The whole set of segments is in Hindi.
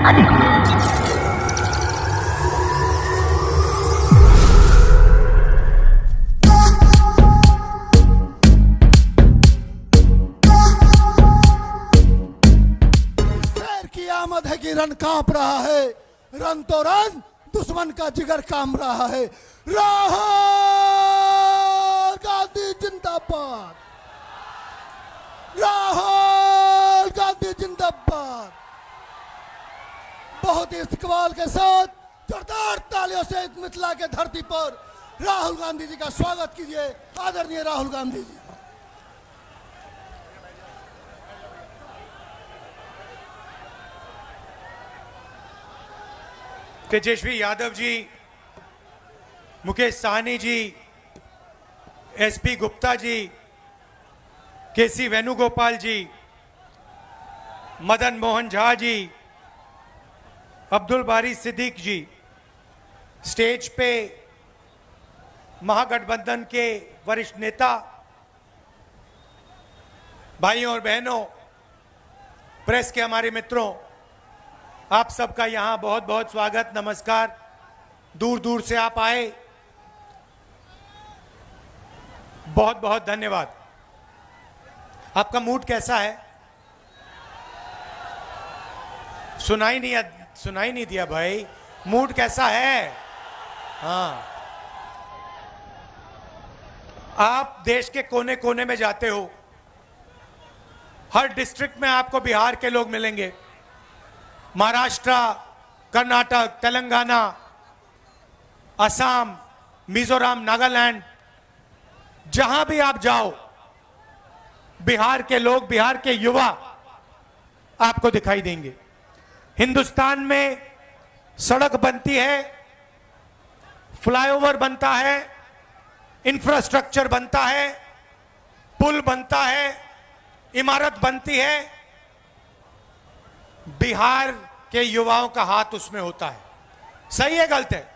आमद है कि रन कांप रहा है, रन तो रन दुश्मन का जिगर काम रहा है। राहुल गांधी जिंदाबाद, राहुल गांधी जिंदाबाद। बहुत ही इस्तकबाल के साथ जोरदार तालियों से मिथिला के धरती पर राहुल गांधी जी का स्वागत कीजिए। आदरणीय राहुल गांधी जी। तेजस्वी यादव जी, मुकेश साहनी जी, एसपी गुप्ता जी, केसी वेणुगोपाल जी, मदन मोहन झा जी, अब्दुल बारी सिद्दीक जी, स्टेज पे महागठबंधन के वरिष्ठ नेता, भाइयों और बहनों, प्रेस के हमारे मित्रों, आप सबका यहां बहुत बहुत स्वागत, नमस्कार। दूर दूर से आप आए, बहुत बहुत धन्यवाद। आपका मूड कैसा है? सुनाई नहीं दिया भाई। मूड कैसा है? हाँ, आप देश के कोने कोने में जाते हो, हर डिस्ट्रिक्ट में आपको बिहार के लोग मिलेंगे, महाराष्ट्र, कर्नाटक, तेलंगाना, असम, मिजोरम, नागालैंड, जहां भी आप जाओ, बिहार के लोग, बिहार के युवा आपको दिखाई देंगे। हिंदुस्तान में सड़क बनती है, फ्लाईओवर बनता है, इंफ्रास्ट्रक्चर बनता है, पुल बनता है, इमारत बनती है, बिहार के युवाओं का हाथ उसमें होता है। सही है, गलत है?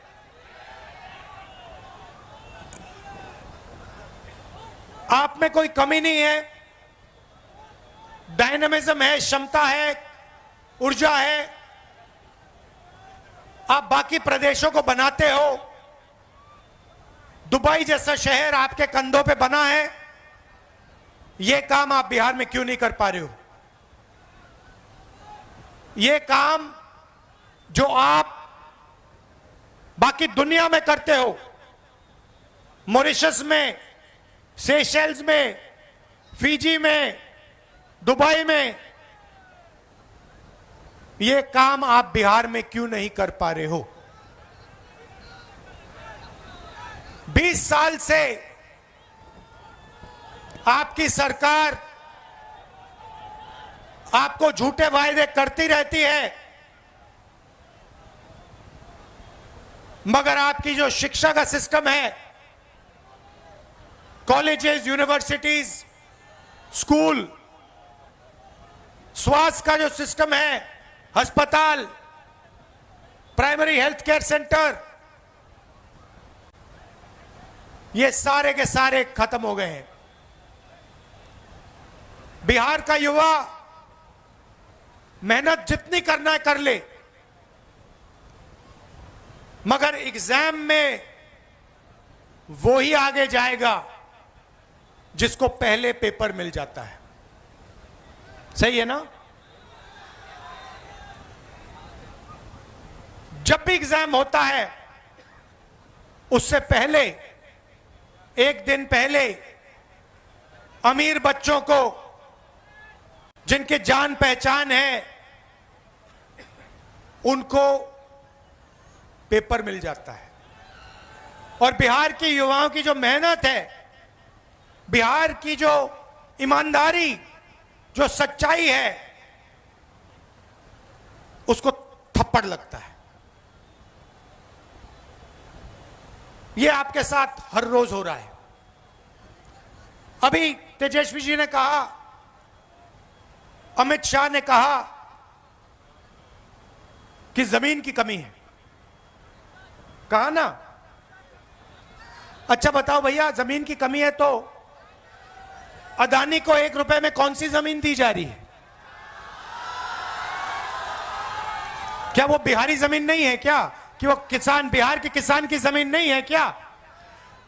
आप में कोई कमी नहीं है, डायनामिज्म है, क्षमता है, ऊर्जा है। आप बाकी प्रदेशों को बनाते हो। दुबई जैसा शहर आपके कंधों पे बना है, यह काम आप बिहार में क्यों नहीं कर पा रहे हो? ये काम जो आप बाकी दुनिया में करते हो, मॉरिशस में, सेशेल्स में, फिजी में, दुबई में, ये काम आप बिहार में क्यों नहीं कर पा रहे हो? 20 साल से आपकी सरकार आपको झूठे वायदे करती रहती है, मगर आपकी जो शिक्षा का सिस्टम है, कॉलेजेस, यूनिवर्सिटीज, स्कूल, स्वास्थ्य का जो सिस्टम है, अस्पताल, प्राइमरी हेल्थ केयर सेंटर, ये सारे के सारे खत्म हो गए हैं। बिहार का युवा मेहनत जितनी करना है कर ले, मगर एग्जाम में वो ही आगे जाएगा जिसको पहले पेपर मिल जाता है। सही है ना? जब भी एग्जाम होता है, उससे पहले, एक दिन पहले, अमीर बच्चों को, जिनके जान पहचान है, उनको पेपर मिल जाता है। और बिहार के युवाओं की जो मेहनत है, बिहार की जो ईमानदारी, जो सच्चाई है, उसको थप्पड़ लगता है। यह आपके साथ हर रोज हो रहा है। अभी तेजस्वी जी ने कहा, अमित शाह ने कहा कि जमीन की कमी है। कहा ना? अच्छा बताओ भैया, जमीन की कमी है तो अदानी को 1 रुपए में कौन सी जमीन दी जा रही है? क्या वो बिहारी जमीन नहीं है क्या? कि वो किसान, बिहार के किसान की जमीन नहीं है क्या?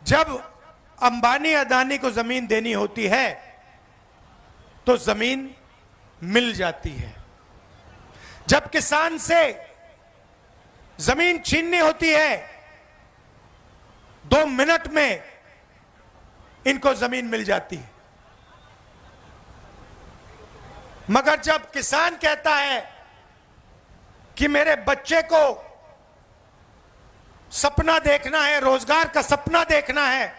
जब अंबानी अदानी को जमीन देनी होती है तो जमीन मिल जाती है। जब किसान से जमीन छीननी होती है 2 मिनट में इनको जमीन मिल जाती है। मगर जब किसान कहता है कि मेरे बच्चे को सपना देखना है, रोजगार का सपना देखना है,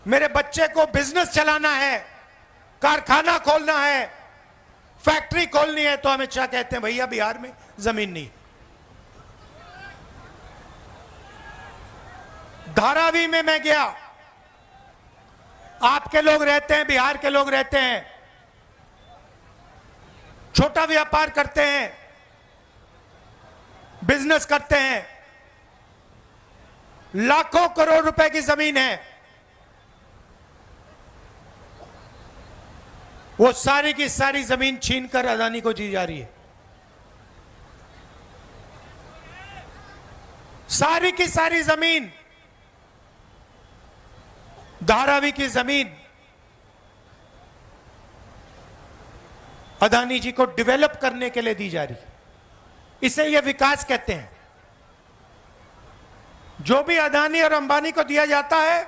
मेरे बच्चे को बिजनेस चलाना है, कारखाना खोलना है, फैक्ट्री खोलनी है, तो अमित शाह कहते हैं भैया बिहार में जमीन नहीं। धारावी में मैं गया, आपके लोग रहते हैं, बिहार के लोग रहते हैं, छोटा व्यापार करते हैं, बिजनेस करते हैं, लाखों करोड़ रुपए की जमीन है, वो सारी की सारी जमीन छीनकर अदानी को दी जा रही है। सारी की सारी जमीन, धारावी की जमीन अदानी जी को डेवलप करने के लिए दी जा रही है। इसे यह विकास कहते हैं। जो भी अदानी और अंबानी को दिया जाता है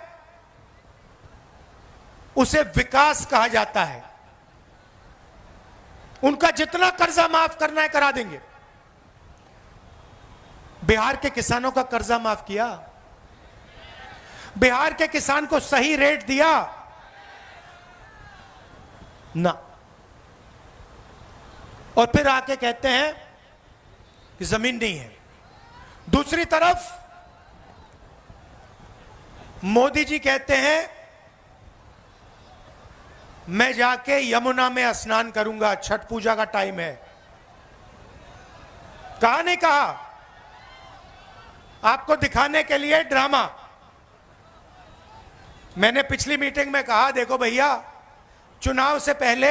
उसे विकास कहा जाता है। उनका जितना कर्जा माफ करना है करा देंगे। बिहार के किसानों का कर्जा माफ किया, बिहार के किसान को सही रेट दिया ना, और फिर आके कहते हैं कि जमीन नहीं है। दूसरी तरफ मोदी जी कहते हैं मैं जाके यमुना में स्नान करूंगा, छठ पूजा का टाइम है। कहा नहीं कहा, आपको दिखाने के लिए ड्रामा। मैंने पिछली मीटिंग में कहा देखो भैया, चुनाव से पहले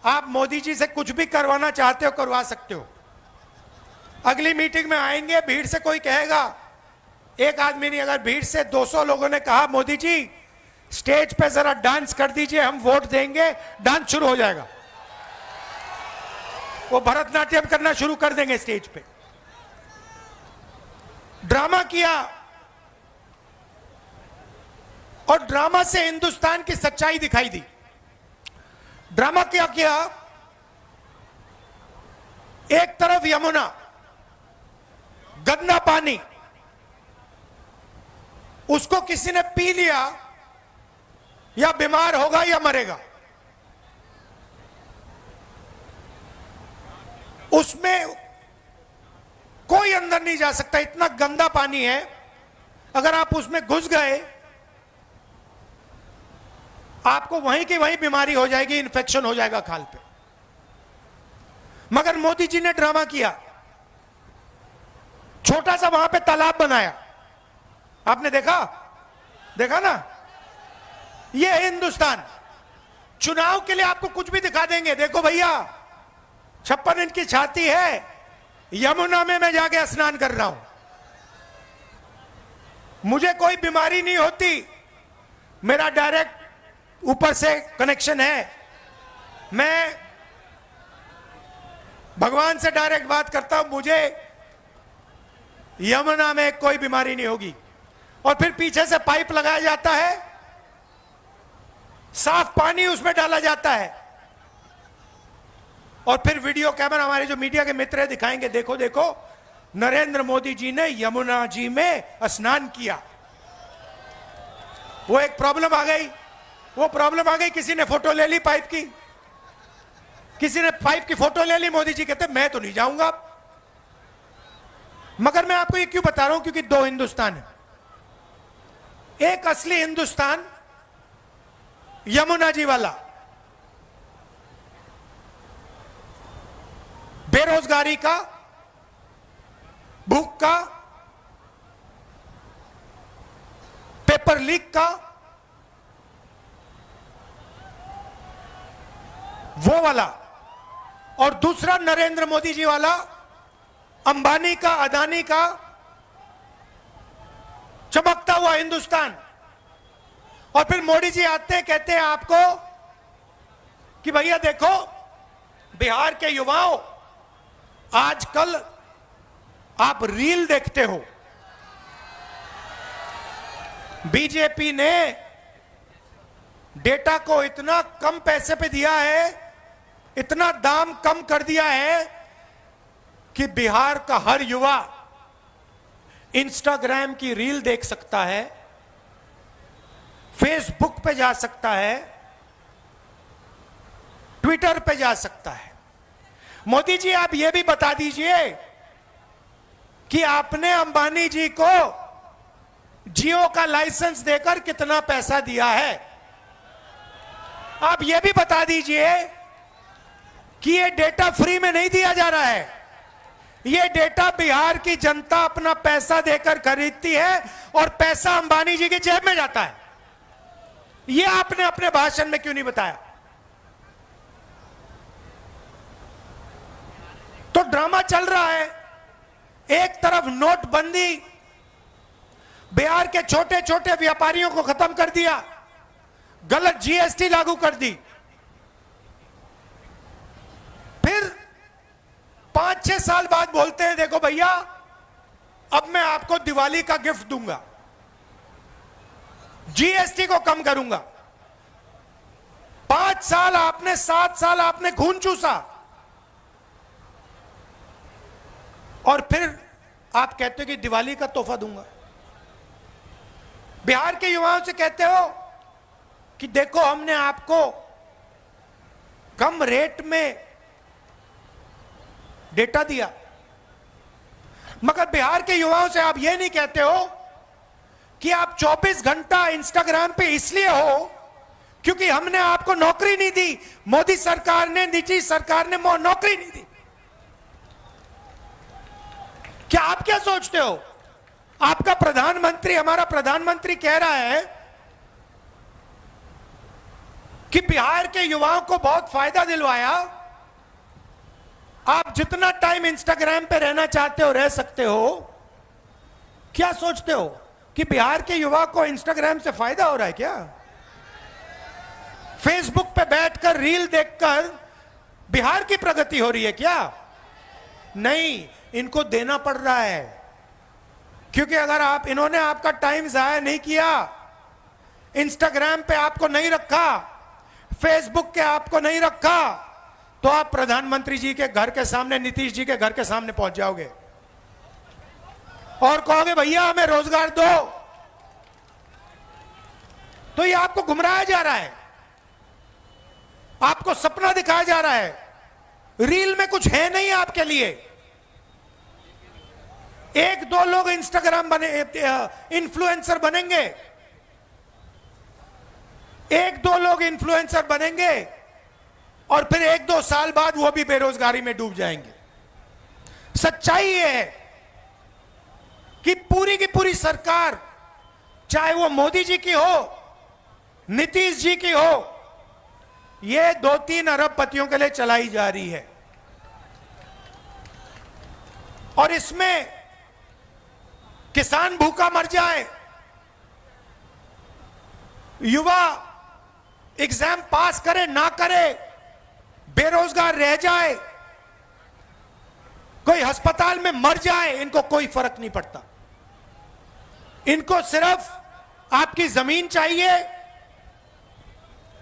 आप मोदी जी से कुछ भी करवाना चाहते हो करवा सकते हो। अगली मीटिंग में आएंगे, भीड़ से कोई कहेगा, एक आदमी नहीं, अगर भीड़ से 200 लोगों ने कहा मोदी जी स्टेज पे जरा डांस कर दीजिए, हम वोट देंगे, डांस शुरू हो जाएगा। वो भरतनाट्यम करना शुरू कर देंगे स्टेज पे। ड्रामा किया, और ड्रामा से हिंदुस्तान की सच्चाई दिखाई दी। ड्रामा क्या किया, एक तरफ यमुना, गंदा पानी, उसको किसी ने पी लिया या बीमार होगा या मरेगा। उसमें कोई अंदर नहीं जा सकता, इतना गंदा पानी है। अगर आप उसमें घुस गए आपको वहीं की वहीं बीमारी हो जाएगी, इन्फेक्शन हो जाएगा खाल पे। मगर मोदी जी ने ड्रामा किया, छोटा सा वहां पे तालाब बनाया। आपने देखा ना, ये है हिंदुस्तान। चुनाव के लिए आपको कुछ भी दिखा देंगे। देखो भैया 56 इंच की छाती है, यमुना में मैं जाके स्नान कर रहा हूं, मुझे कोई बीमारी नहीं होती, मेरा डायरेक्ट ऊपर से कनेक्शन है, मैं भगवान से डायरेक्ट बात करता हूं, मुझे यमुना में कोई बीमारी नहीं होगी। और फिर पीछे से पाइप लगाया जाता है, साफ पानी उसमें डाला जाता है, और फिर वीडियो कैमरा, हमारे जो मीडिया के मित्र दिखाएंगे, देखो देखो नरेंद्र मोदी जी ने यमुना जी में स्नान किया। वो एक प्रॉब्लम आ गई, किसी ने फोटो ले ली पाइप की, किसी ने पाइप की फोटो ले ली, मोदी जी कहते मैं तो नहीं जाऊंगा। मगर मैं आपको ये क्यों बता रहा हूं, क्योंकि 2 हिंदुस्तान है। एक असली हिंदुस्तान यमुना जी वाला, बेरोजगारी का, भूख का, पेपर लीक का, वो वाला। और दूसरा नरेंद्र मोदी जी वाला अंबानी का, अदानी का चमकता हुआ हिंदुस्तान। और फिर मोदी जी आते हैं, कहते हैं आपको कि भैया देखो बिहार के युवाओं, आजकल आप रील देखते हो। बीजेपी ने डेटा को इतना कम पैसे पे दिया है, इतना दाम कम कर दिया है कि बिहार का हर युवा इंस्टाग्राम की रील देख सकता है, फेसबुक पे जा सकता है, ट्विटर पे जा सकता है। मोदी जी आप यह भी बता दीजिए कि आपने अंबानी जी को जियो का लाइसेंस देकर कितना पैसा दिया है। आप यह भी बता दीजिए कि यह डेटा फ्री में नहीं दिया जा रहा है, यह डेटा बिहार की जनता अपना पैसा देकर खरीदती है और पैसा अंबानी जी की जेब में जाता है। यह आपने अपने भाषण में क्यों नहीं बताया? तो ड्रामा चल रहा है। एक तरफ नोटबंदी बिहार के छोटे छोटे व्यापारियों को खत्म कर दिया, गलत जीएसटी लागू कर दी, फिर 5-6 साल बाद बोलते हैं देखो भैया अब मैं आपको दिवाली का गिफ्ट दूंगा, जीएसटी को कम करूंगा। 5 साल आपने, 7 साल आपने खून चूसा और फिर आप कहते हो कि दिवाली का तोहफा दूंगा। बिहार के युवाओं से कहते हो कि देखो हमने आपको कम रेट में डेटा दिया, मगर बिहार के युवाओं से आप यह नहीं कहते हो कि आप 24 घंटा इंस्टाग्राम पे इसलिए हो क्योंकि हमने आपको नौकरी नहीं दी, मोदी सरकार ने, निजी सरकार ने नौकरी नहीं दी। क्या आप क्या सोचते हो? आपका प्रधानमंत्री, हमारा प्रधानमंत्री कह रहा है कि बिहार के युवाओं को बहुत फायदा दिलवाया, आप जितना टाइम इंस्टाग्राम पे रहना चाहते हो रह सकते हो। क्या सोचते हो कि बिहार के युवा को इंस्टाग्राम से फायदा हो रहा है क्या? फेसबुक पे बैठकर रील देखकर बिहार की प्रगति हो रही है क्या? नहीं, इनको देना पड़ रहा है, क्योंकि अगर आप, इन्होंने आपका टाइम जाया नहीं किया, इंस्टाग्राम पे आपको नहीं रखा, फेसबुक के आपको नहीं रखा, तो आप प्रधानमंत्री जी के घर के सामने, नीतीश जी के घर के सामने पहुंच जाओगे और कहोगे भैया हमें रोजगार दो। तो ये आपको गुमराया जा रहा है, आपको सपना दिखाया जा रहा है। रील में कुछ है नहीं आपके लिए। 1-2 लोग इंस्टाग्राम बने, इन्फ्लुएंसर बनेंगे, 1-2 लोग इन्फ्लुएंसर बनेंगे और फिर 1-2 साल बाद वो भी बेरोजगारी में डूब जाएंगे। सच्चाई ये है कि पूरी की पूरी सरकार, चाहे वो मोदी जी की हो, नीतीश जी की हो, ये 2-3 अरबपतियों के लिए चलाई जा रही है। और इसमें किसान भूखा मर जाए, युवा एग्जाम पास करे ना करे, बेरोजगार रह जाए, कोई अस्पताल में मर जाए, इनको कोई फर्क नहीं पड़ता। इनको सिर्फ आपकी जमीन चाहिए,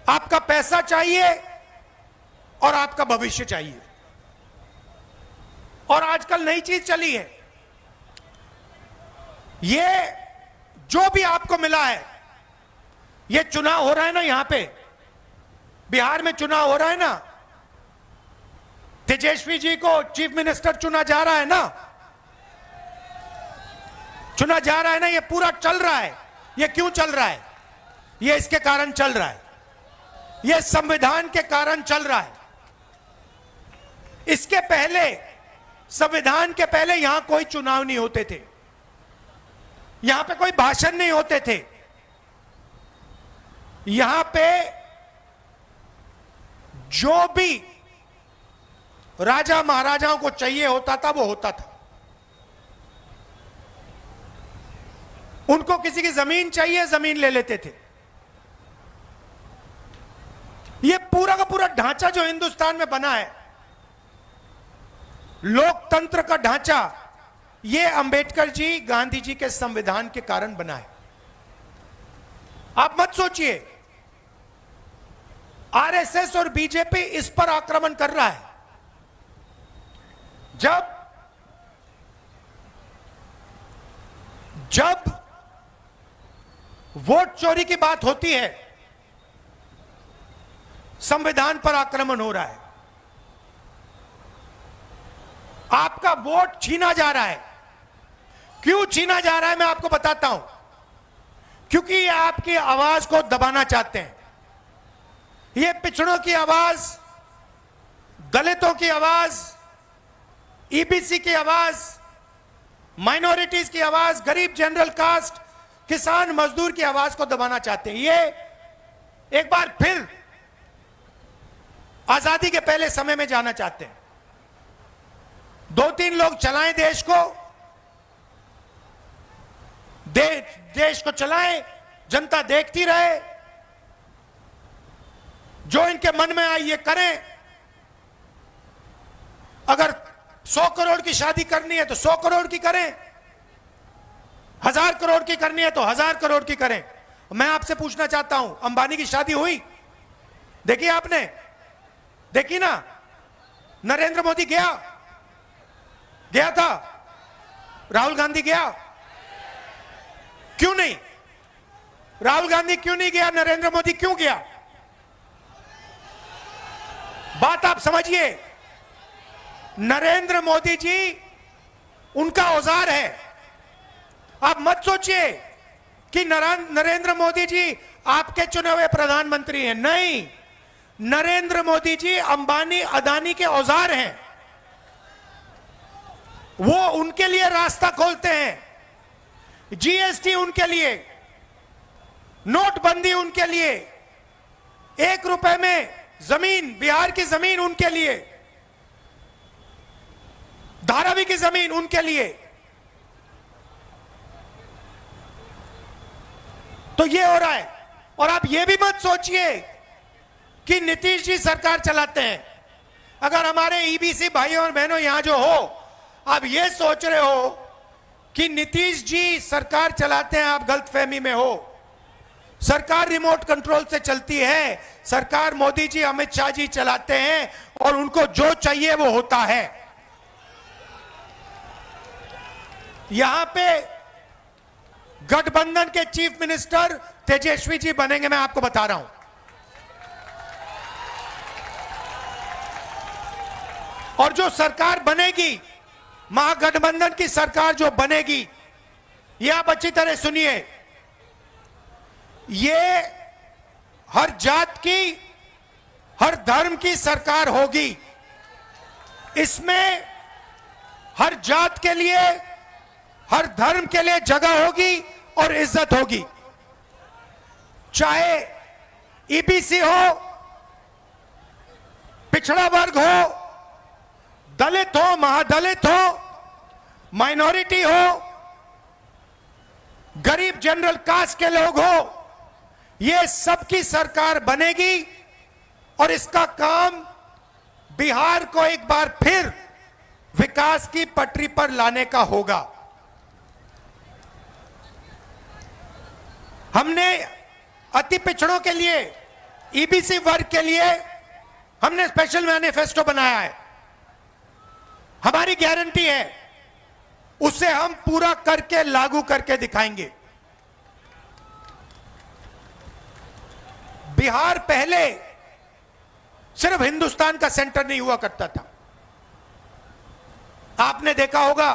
आपका पैसा चाहिए और आपका भविष्य चाहिए। और आजकल नई चीज चली है, ये जो भी आपको मिला है, ये चुनाव हो रहा है ना, यहां पे बिहार में चुनाव हो रहा है ना, तेजस्वी जी को चीफ मिनिस्टर चुना जा रहा है ना, चुना जा रहा है ना, ये पूरा चल रहा है। ये क्यों चल रहा है? ये इसके कारण चल रहा है, ये संविधान के कारण चल रहा है। इसके पहले, संविधान के पहले यहां कोई चुनाव नहीं होते थे, यहां पे कोई भाषण नहीं होते थे, यहां पे जो भी राजा महाराजाओं को चाहिए होता था वो होता था। उनको किसी की जमीन चाहिए, जमीन ले लेते थे। ये पूरा का पूरा ढांचा जो हिंदुस्तान में बना है, लोकतंत्र का ढांचा, ये अंबेडकर जी, गांधी जी के संविधान के कारण बना है। आप मत सोचिए आरएसएस और बीजेपी इस पर आक्रमण कर रहा है। जब वोट चोरी की बात होती है, संविधान पर आक्रमण हो रहा है। आपका वोट छीना जा रहा है। क्यों छीना जा रहा है मैं आपको बताता हूं। क्योंकि ये आपकी आवाज को दबाना चाहते हैं। ये पिछड़ों की आवाज, दलितों की आवाज, ईबीसी की आवाज, माइनॉरिटीज की आवाज, गरीब जनरल कास्ट, किसान मजदूर की आवाज को दबाना चाहते हैं। ये एक बार फिर आजादी के पहले समय में जाना चाहते हैं। 2-3 लोग चलाएं देश को, देश को चलाएं, जनता देखती रहे, जो इनके मन में आए ये करें। अगर 100 करोड़ की शादी करनी है तो 100 करोड़ की करें, 1000 करोड़ की करनी है तो 1000 करोड़ की करें। मैं आपसे पूछना चाहता हूं, अंबानी की शादी हुई? देखी आपने? देखी ना? नरेंद्र मोदी गया था? राहुल गांधी गया? क्यों नहीं? राहुल गांधी क्यों नहीं गया? नरेंद्र मोदी क्यों गया? बात आप समझिए। नरेंद्र मोदी जी उनका औजार है। आप मत सोचिए कि नरेंद्र मोदी जी आपके चुने हुए प्रधानमंत्री हैं। नहीं, नरेंद्र मोदी जी अंबानी अदानी के औजार हैं। वो उनके लिए रास्ता खोलते हैं। जीएसटी उनके लिए, नोटबंदी उनके लिए, 1 रुपए में जमीन, बिहार की जमीन उनके लिए, धारावी की जमीन उनके लिए। तो ये हो रहा है। और आप ये भी मत सोचिए कि नीतीश जी सरकार चलाते हैं। अगर हमारे ईबीसी भाइयों और बहनों यहां जो हो, आप ये सोच रहे हो कि नीतीश जी सरकार चलाते हैं, आप गलतफहमी में हो। सरकार रिमोट कंट्रोल से चलती है। सरकार मोदी जी, अमित शाह जी चलाते हैं और उनको जो चाहिए वो होता है। यहां पे गठबंधन के चीफ मिनिस्टर तेजस्वी जी बनेंगे, मैं आपको बता रहा हूं। और जो सरकार बनेगी, महागठबंधन की सरकार जो बनेगी, ये आप अच्छी तरह सुनिए, ये हर जात की, हर धर्म की सरकार होगी। इसमें हर जात के लिए, हर धर्म के लिए जगह होगी और इज्जत होगी। चाहे ईबीसी हो, पिछड़ा वर्ग हो, दलित हो, महादलित हो, माइनॉरिटी हो, गरीब जनरल कास्ट के लोग हो, ये सबकी सरकार बनेगी। और इसका काम बिहार को एक बार फिर विकास की पटरी पर लाने का होगा। हमने अति पिछड़ों के लिए, ईबीसी वर्ग के लिए हमने स्पेशल मैनिफेस्टो बनाया है। हमारी गारंटी है, उसे हम पूरा करके लागू करके दिखाएंगे। बिहार पहले सिर्फ हिंदुस्तान का सेंटर नहीं हुआ करता था। आपने देखा होगा,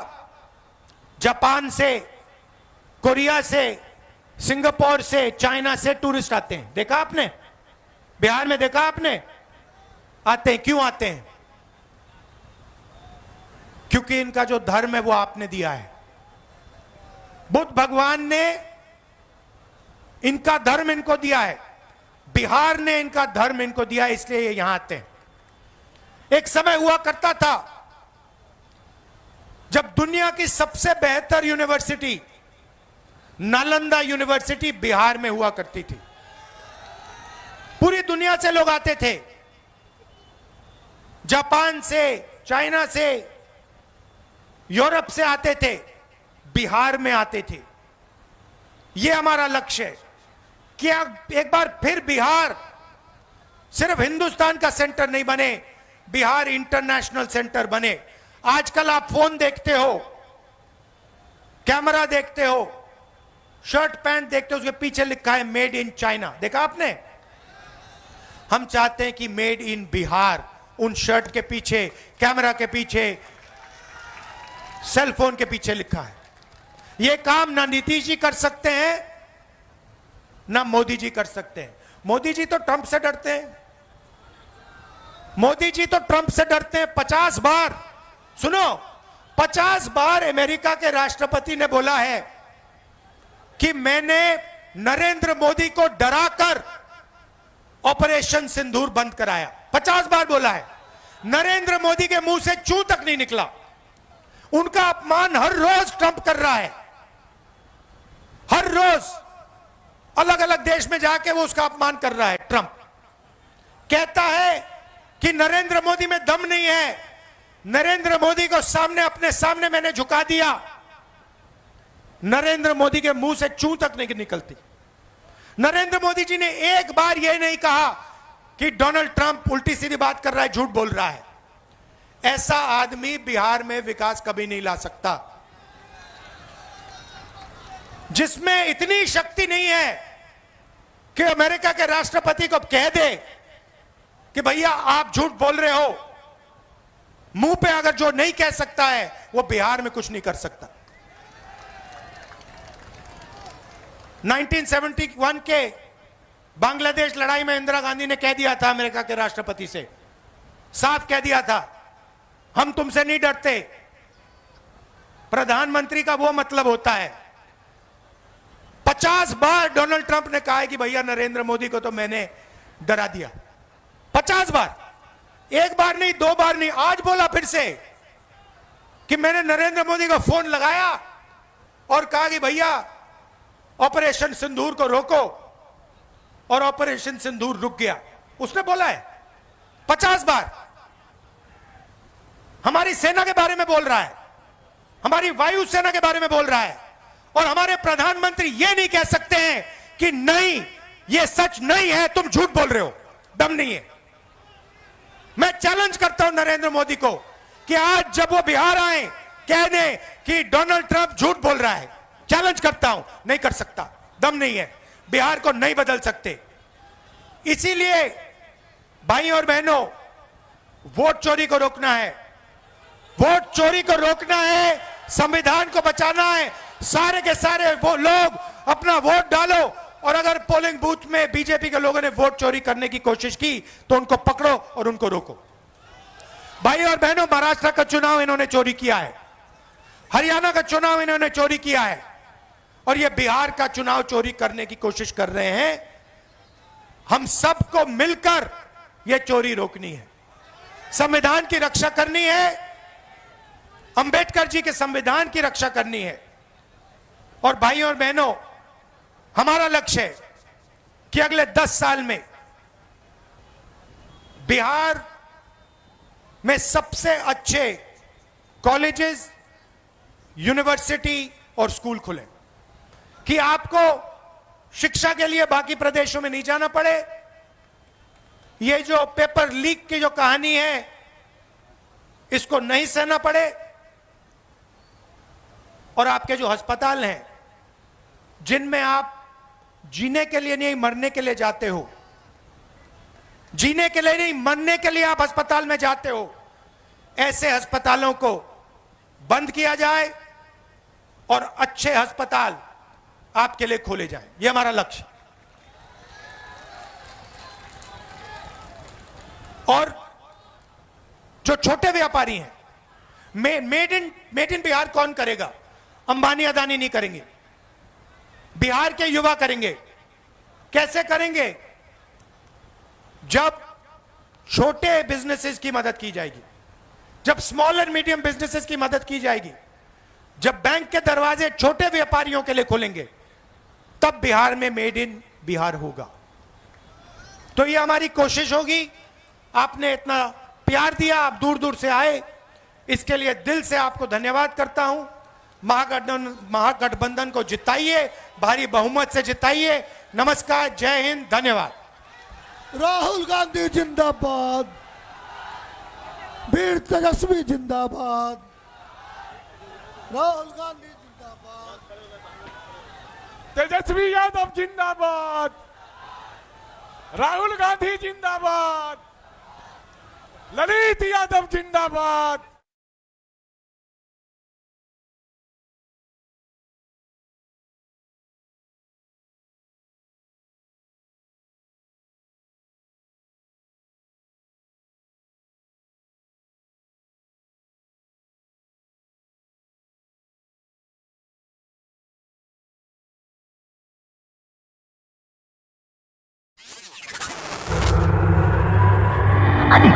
जापान से, कोरिया से, सिंगापुर से, चाइना से टूरिस्ट आते हैं। देखा आपने? बिहार में देखा आपने? आते हैं। क्यों आते हैं? क्योंकि इनका जो धर्म है वो आपने दिया है। बुद्ध भगवान ने इनका धर्म इनको दिया है, बिहार ने इनका धर्म इनको दिया है, इसलिए ये यहां आते हैं। एक समय हुआ करता था जब दुनिया की सबसे बेहतर यूनिवर्सिटी नालंदा यूनिवर्सिटी बिहार में हुआ करती थी। पूरी दुनिया से लोग आते थे, जापान से, चाइना से, यूरोप से आते थे, बिहार में आते थे। यह हमारा लक्ष्य है कि एक बार फिर बिहार सिर्फ हिंदुस्तान का सेंटर नहीं बने, बिहार इंटरनेशनल सेंटर बने। आजकल आप फोन देखते हो, कैमरा देखते हो, शर्ट पैंट देखते हो, उसके पीछे लिखा है मेड इन चाइना, देखा आपने? हम चाहते हैं कि मेड इन बिहार उन शर्ट के पीछे, कैमरा के पीछे, सेल फोन के पीछे लिखा है। यह काम ना नीतीश जी कर सकते हैं ना मोदी जी कर सकते हैं। मोदी जी तो ट्रंप से डरते हैं, मोदी जी तो ट्रंप से डरते हैं। 50 बार, सुनो, 50 बार अमेरिका के राष्ट्रपति ने बोला है कि मैंने नरेंद्र मोदी को डराकर ऑपरेशन सिंदूर बंद कराया। 50 बार बोला है। नरेंद्र मोदी के मुंह से चू तक नहीं निकला। उनका अपमान हर रोज ट्रंप कर रहा है। हर रोज अलग अलग देश में जाके वो उसका अपमान कर रहा है। ट्रंप कहता है कि नरेंद्र मोदी में दम नहीं है, नरेंद्र मोदी को सामने, अपने सामने मैंने झुका दिया। नरेंद्र मोदी के मुंह से चू तक नहीं निकलती। नरेंद्र मोदी जी ने एक बार यह नहीं कहा कि डोनाल्ड ट्रंप उल्टी सीधी बात कर रहा है, झूठ बोल रहा है। ऐसा आदमी बिहार में विकास कभी नहीं ला सकता। जिसमें इतनी शक्ति नहीं है कि अमेरिका के राष्ट्रपति को कह दे कि भैया आप झूठ बोल रहे हो। मुंह पे अगर जो नहीं कह सकता है वो बिहार में कुछ नहीं कर सकता। 1971 के बांग्लादेश लड़ाई में इंदिरा गांधी ने कह दिया था अमेरिका के राष्ट्रपति से, साफ कह दिया था, हम तुमसे नहीं डरते। प्रधानमंत्री का वो मतलब होता है। 50 बार डोनाल्ड ट्रंप ने कहा है कि भैया नरेंद्र मोदी को तो मैंने डरा दिया। 50 बार, एक बार नहीं, 2 बार नहीं, आज बोला फिर से कि मैंने नरेंद्र मोदी को फोन लगाया और कहा कि भैया ऑपरेशन सिंदूर को रोको, और ऑपरेशन सिंदूर रुक गया। उसने बोला है 50 बार। हमारी सेना के बारे में बोल रहा है, हमारी वायु सेना के बारे में बोल रहा है, और हमारे प्रधानमंत्री ये नहीं कह सकते हैं कि नहीं ये सच नहीं है, तुम झूठ बोल रहे हो, दम नहीं है। मैं चैलेंज करता हूं नरेंद्र मोदी को कि आज जब वो बिहार आए कह दें कि डोनाल्ड ट्रंप झूठ बोल रहा है। चैलेंज करता हूं, नहीं कर सकता, दम नहीं है, बिहार को नहीं बदल सकते। इसीलिए भाई और बहनों, वोट चोरी को रोकना है, वोट चोरी को रोकना है, संविधान को बचाना है। सारे के सारे वो लोग अपना वोट डालो, और अगर पोलिंग बूथ में बीजेपी के लोगों ने वोट चोरी करने की कोशिश की तो उनको पकड़ो और उनको रोको। भाई और बहनों, महाराष्ट्र का चुनाव इन्होंने चोरी किया है, हरियाणा का चुनाव इन्होंने चोरी किया है, और ये बिहार का चुनाव चोरी करने की कोशिश कर रहे हैं। हम सबको मिलकर ये चोरी रोकनी है, संविधान की रक्षा करनी है, अंबेडकर जी के संविधान की रक्षा करनी है। और भाई और बहनों, हमारा लक्ष्य है कि अगले 10 साल में बिहार में सबसे अच्छे कॉलेजेस, यूनिवर्सिटी और स्कूल खुले, कि आपको शिक्षा के लिए बाकी प्रदेशों में नहीं जाना पड़े। ये जो पेपर लीक की जो कहानी है, इसको नहीं सहना पड़े, और आपके जो अस्पताल हैं जिनमें आप जीने के लिए नहीं मरने के लिए जाते हो, जीने के लिए नहीं मरने के लिए आप अस्पताल में जाते हो, ऐसे अस्पतालों को बंद किया जाए और अच्छे अस्पताल आपके लिए खोले जाएं। यह हमारा लक्ष्य। और जो छोटे व्यापारी हैं, मेड इन बिहार कौन करेगा? अंबानी अदानी नहीं करेंगे, बिहार के युवा करेंगे। कैसे करेंगे? जब छोटे बिजनेसेस की मदद की जाएगी, जब स्मॉल एंड मीडियम बिजनेसेस की मदद की जाएगी, जब बैंक के दरवाजे छोटे व्यापारियों के लिए खुलेंगे, तब बिहार में मेड इन बिहार होगा। तो ये हमारी कोशिश होगी। आपने इतना प्यार दिया, आप दूर दूर से आए, इसके लिए दिल से आपको धन्यवाद करता हूं। महागठबंधन को जिताइए, भारी बहुमत से जिताइए। नमस्कार, जय हिंद, धन्यवाद। राहुल गांधी जिंदाबाद, वीर तेजस्वी जिंदाबाद, राहुल गांधी जिंदाबाद, तेजस्वी यादव जिंदाबाद, राहुल गांधी जिंदाबाद, ललित यादव जिंदाबाद। अधिक